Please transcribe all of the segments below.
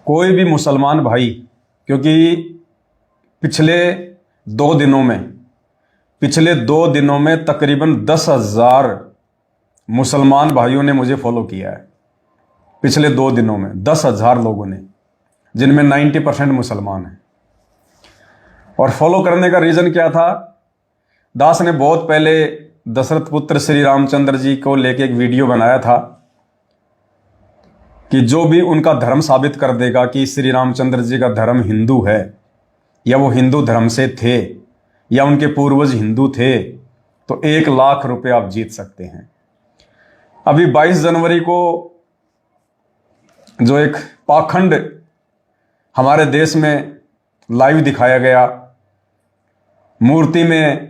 कोई भी मुसलमान भाई, क्योंकि पिछले 2 दिनों में तकरीबन 10,000 मुसलमान भाइयों ने मुझे फॉलो किया है। पिछले 2 दिनों में 10,000 लोगों ने, जिनमें 90% मुसलमान हैं। और फॉलो करने का रीज़न क्या था? दास ने बहुत पहले दशरथ पुत्र श्री रामचंद्र जी को लेके एक वीडियो बनाया था कि जो भी उनका धर्म साबित कर देगा कि श्री रामचंद्र जी का धर्म हिंदू है, या वो हिंदू धर्म से थे, या उनके पूर्वज हिंदू थे, तो 1 लाख रुपए आप जीत सकते हैं। अभी 22 जनवरी को जो एक पाखंड हमारे देश में लाइव दिखाया गया, मूर्ति में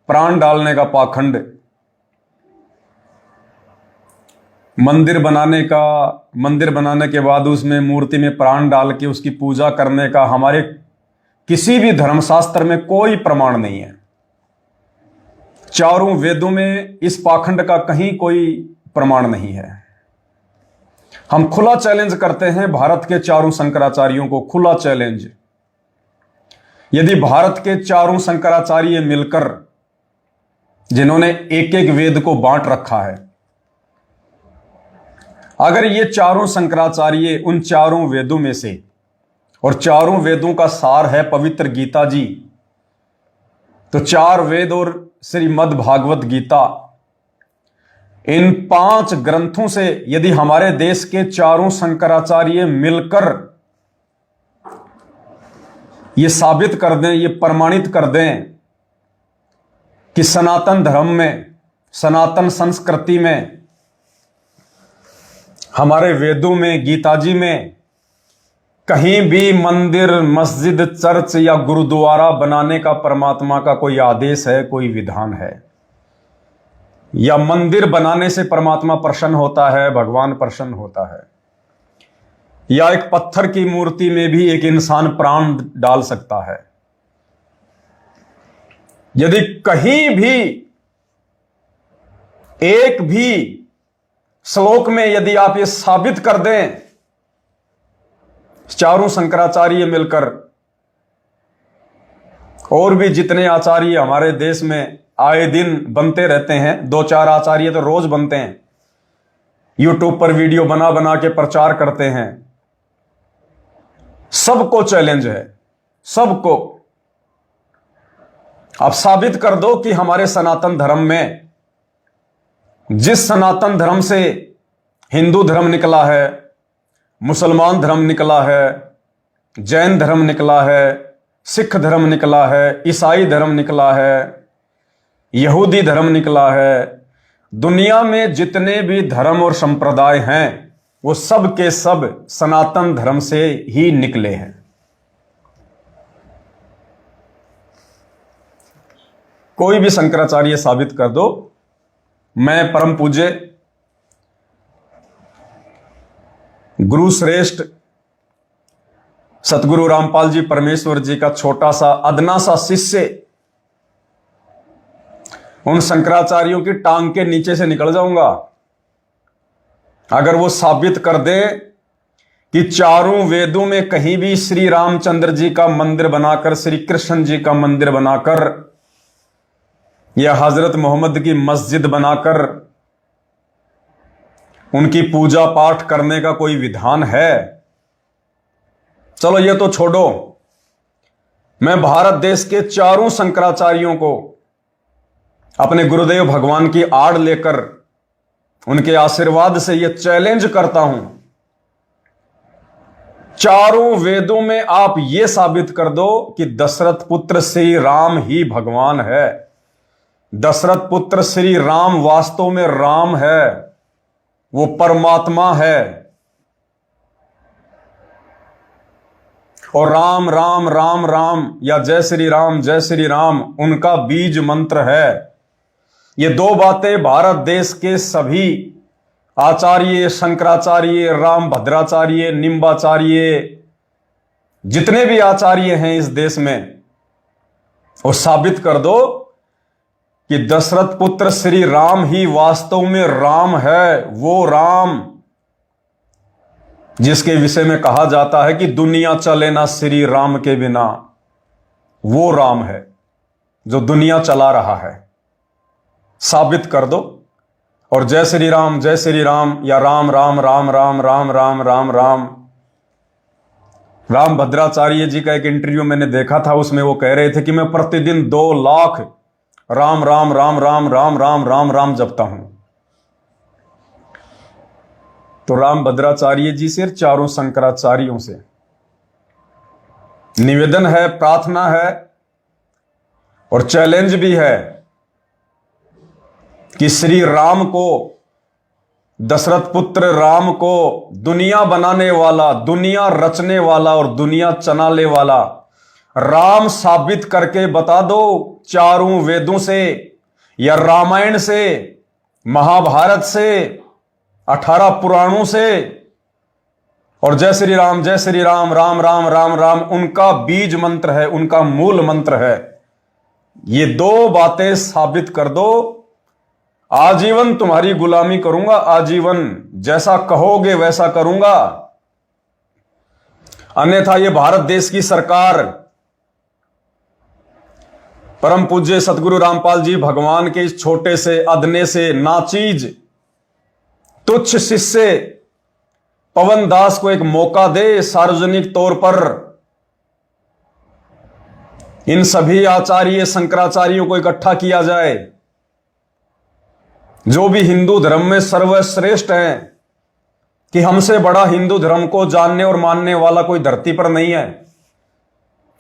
प्राण डालने का पाखंड, मंदिर बनाने के बाद उसमें मूर्ति में प्राण डाल के उसकी पूजा करने का हमारे किसी भी धर्मशास्त्र में कोई प्रमाण नहीं है। चारों वेदों में इस पाखंड का कहीं कोई प्रमाण नहीं है। हम खुला चैलेंज करते हैं भारत के चारों शंकराचार्यों को, खुला चैलेंज। यदि भारत के चारों शंकराचार्य मिलकर, जिन्होंने एक एक वेद को बांट रखा है, अगर ये चारों शंकराचार्य उन चारों वेदों में से, और चारों वेदों का सार है पवित्र गीता जी, तो 4 वेद और श्रीमद् भागवत गीता, इन 5 ग्रंथों से यदि हमारे देश के चारों शंकराचार्य मिलकर ये साबित कर दें, ये प्रमाणित कर दें कि सनातन धर्म में, सनातन संस्कृति में, हमारे वेदों में, गीता जी में कहीं भी मंदिर, मस्जिद, चर्च या गुरुद्वारा बनाने का परमात्मा का कोई आदेश है, कोई विधान है, या मंदिर बनाने से परमात्मा प्रसन्न होता है, भगवान प्रसन्न होता है, या एक पत्थर की मूर्ति में भी एक इंसान प्राण डाल सकता है, यदि कहीं भी एक भी श्लोक में यदि आप ये साबित कर दें, चारों शंकराचार्य मिलकर, और भी जितने आचार्य हमारे देश में आए दिन बनते रहते हैं, 2-4 आचार्य तो रोज बनते हैं, यूट्यूब पर वीडियो बना बना के प्रचार करते हैं, सबको चैलेंज है, सबको। आप साबित कर दो कि हमारे सनातन धर्म में, जिस सनातन धर्म से हिंदू धर्म निकला है, मुसलमान धर्म निकला है, जैन धर्म निकला है, सिख धर्म निकला है, ईसाई धर्म निकला है, यहूदी धर्म निकला है, दुनिया में जितने भी धर्म और संप्रदाय हैं वो सब के सब सनातन धर्म से ही निकले हैं। कोई भी शंकराचार्य साबित कर दो, मैं परम पूज्य गुरु श्रेष्ठ सतगुरु रामपाल जी परमेश्वर जी का छोटा सा अदना सा शिष्य उन शंकराचार्यों की टांग के नीचे से निकल जाऊंगा, अगर वो साबित कर दे कि चारों वेदों में कहीं भी श्री रामचंद्र जी का मंदिर बनाकर, श्री कृष्ण जी का मंदिर बनाकर, या हजरत मोहम्मद की मस्जिद बनाकर उनकी पूजा पाठ करने का कोई विधान है। चलो ये तो छोड़ो, मैं भारत देश के चारों शंकराचार्यों को अपने गुरुदेव भगवान की आड़ लेकर, उनके आशीर्वाद से यह चैलेंज करता हूं, चारों वेदों में आप यह साबित कर दो कि दशरथ पुत्र श्री राम ही भगवान है, दशरथ पुत्र श्री राम वास्तव में राम है, वो परमात्मा है, और राम राम राम राम या जय श्री राम उनका बीज मंत्र है। ये 2 बातें भारत देश के सभी आचार्य, शंकराचार्य, राम भद्राचार्य, निम्बाचार्य, जितने भी आचार्य हैं इस देश में, वो साबित कर दो कि दशरथ पुत्र श्री राम ही वास्तव में राम है, वो राम जिसके विषय में कहा जाता है कि दुनिया चले ना श्री राम के बिना, वो राम है जो दुनिया चला रहा है। साबित कर दो। और जय श्री राम या राम राम राम राम राम राम राम राम। राम भद्राचार्य जी का एक इंटरव्यू मैंने देखा था, उसमें वो कह रहे थे कि मैं प्रतिदिन 2 लाख राम राम राम राम राम राम राम राम जपता हूं। तो राम भद्राचार्य जी से, चारों शंकराचार्यों से निवेदन है, प्रार्थना है और चैलेंज भी है कि श्री राम को, दशरथ पुत्र राम को दुनिया बनाने वाला, दुनिया रचने वाला और दुनिया चलाने वाला राम साबित करके बता दो, चारों वेदों से या रामायण से, महाभारत से, 18 पुराणों से। और जय श्री राम राम राम राम राम उनका बीज मंत्र है, उनका मूल मंत्र है। ये 2 बातें साबित कर दो, आजीवन तुम्हारी गुलामी करूंगा, आजीवन जैसा कहोगे वैसा करूंगा। अन्यथा ये भारत देश की सरकार परम पूज्य सतगुरु रामपाल जी भगवान के इस छोटे से, अदने से, नाचीज, तुच्छ शिष्य पवन दास को एक मौका दे, सार्वजनिक तौर पर इन सभी आचार्य शंकराचार्यों को इकट्ठा किया जाए, जो भी हिंदू धर्म में सर्वश्रेष्ठ हैं, कि हमसे बड़ा हिंदू धर्म को जानने और मानने वाला कोई धरती पर नहीं है।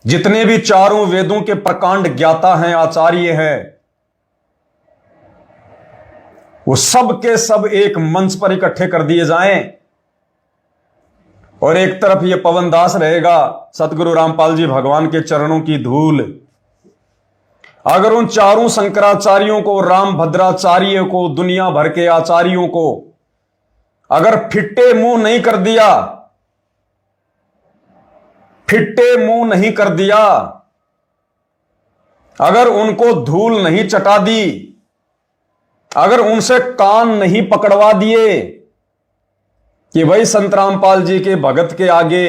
जितने भी चारों वेदों के प्रकांड ज्ञाता हैं, आचार्य हैं, वो सब के सब एक मंच पर इकट्ठे कर दिए जाएं। और एक तरफ ये पवन दास रहेगा, सतगुरु रामपाल जी भगवान के चरणों की धूल। अगर उन चारों शंकराचार्यों को, राम भद्राचार्य को, दुनिया भर के आचार्यों को अगर फिट्टे मुंह नहीं कर दिया, फिट्टे मुंह नहीं कर दिया, अगर उनको धूल नहीं चटा दी, अगर उनसे कान नहीं पकड़वा दिए कि भाई संत रामपाल जी के भगत के आगे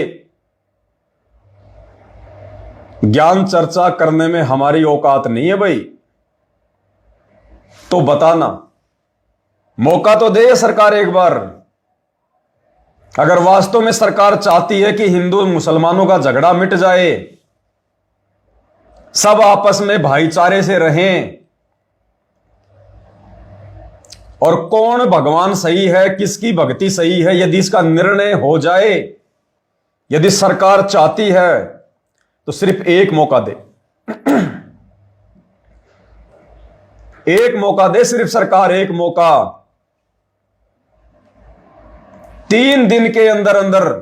ज्ञान चर्चा करने में हमारी औकात नहीं है भाई, तो बताना, मौका तो दे सरकार एक बार। अगर वास्तव में सरकार चाहती है कि हिंदू मुसलमानों का झगड़ा मिट जाए, सब आपस में भाईचारे से रहें, और कौन भगवान सही है, किसकी भक्ति सही है, यदि इसका निर्णय हो जाए, यदि सरकार चाहती है, तो सिर्फ एक मौका दे, एक मौका दे सिर्फ सरकार, एक मौका। 3 दिन के अंदर अंदर,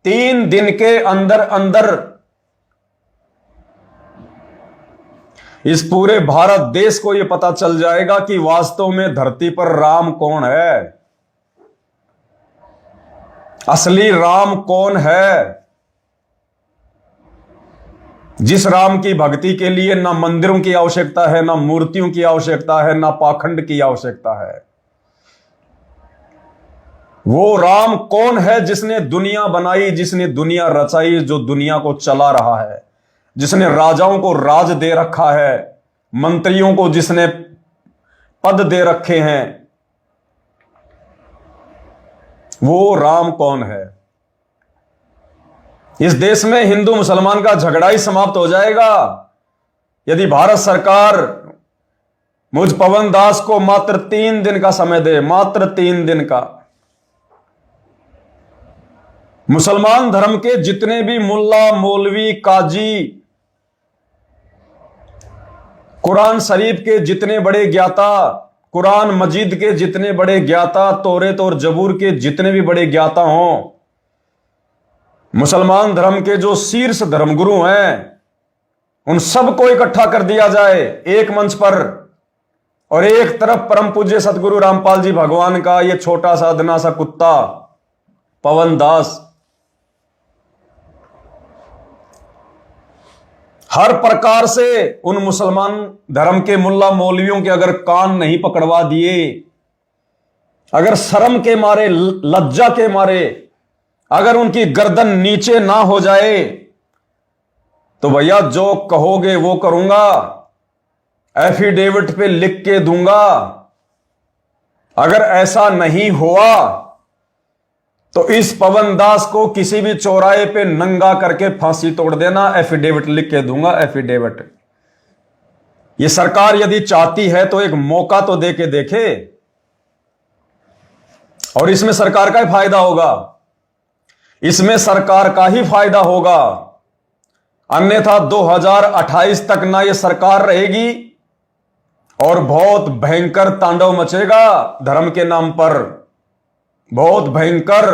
3 दिन के अंदर अंदर इस पूरे भारत देश को यह पता चल जाएगा कि वास्तव में धरती पर राम कौन है, असली राम कौन है। जिस राम की भक्ति के लिए ना मंदिरों की आवश्यकता है, ना मूर्तियों की आवश्यकता है, ना पाखंड की आवश्यकता है। वो राम कौन है जिसने दुनिया बनाई, जिसने दुनिया रचाई, जो दुनिया को चला रहा है, जिसने राजाओं को राज दे रखा है, मंत्रियों को जिसने पद दे रखे हैं, वो राम कौन है। इस देश में हिंदू मुसलमान का झगड़ा ही समाप्त हो जाएगा यदि भारत सरकार मुझ पवन दास को मात्र 3 दिन का समय दे, मात्र 3 दिन का। मुसलमान धर्म के जितने भी मुल्ला, मौलवी, काजी, कुरान शरीफ के जितने बड़े ज्ञाता, कुरान मजीद के जितने बड़े ज्ञाता, तौरेत और जबूर के जितने भी बड़े ज्ञाता हों, मुसलमान धर्म के जो शीर्ष धर्मगुरु हैं, उन सबको इकट्ठा कर दिया जाए एक मंच पर। और एक तरफ परम पूज्य सतगुरु रामपाल जी भगवान का ये छोटा सा अदना सा कुत्ता पवन दास हर प्रकार से उन मुसलमान धर्म के मुल्ला मौलवियों के अगर कान नहीं पकड़वा दिए, अगर शर्म के मारे, लज्जा के मारे अगर उनकी गर्दन नीचे ना हो जाए तो भैया जो कहोगे वो करूंगा, एफिडेविट पे लिख के दूंगा। अगर ऐसा नहीं हुआ तो इस पवन दास को किसी भी चौराहे पे नंगा करके फांसी तोड़ देना, एफिडेविट लिख के दूंगा, एफिडेविट। ये सरकार यदि चाहती है तो एक मौका तो दे के देखे, और इसमें सरकार का ही फायदा होगा, इसमें सरकार का ही फायदा होगा। अन्यथा 2028 तक ना ये सरकार रहेगी और बहुत भयंकर तांडव मचेगा धर्म के नाम पर, बहुत भयंकर।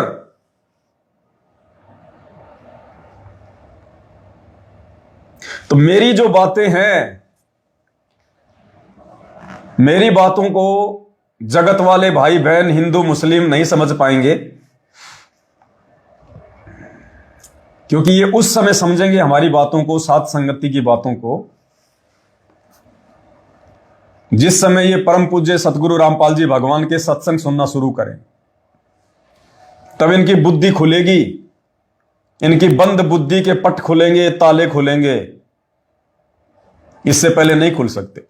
तो मेरी जो बातें हैं, मेरी बातों को जगत वाले भाई बहन हिंदू मुस्लिम नहीं समझ पाएंगे, क्योंकि ये उस समय समझेंगे हमारी बातों को, सात संगति की बातों को, जिस समय ये परम पूज्य सतगुरु रामपाल जी भगवान के सत्संग सुनना शुरू करें। तब इनकी बुद्धि खुलेगी, इनकी बंद बुद्धि के पट खुलेंगे, ताले खुलेंगे, इससे पहले नहीं खुल सकते।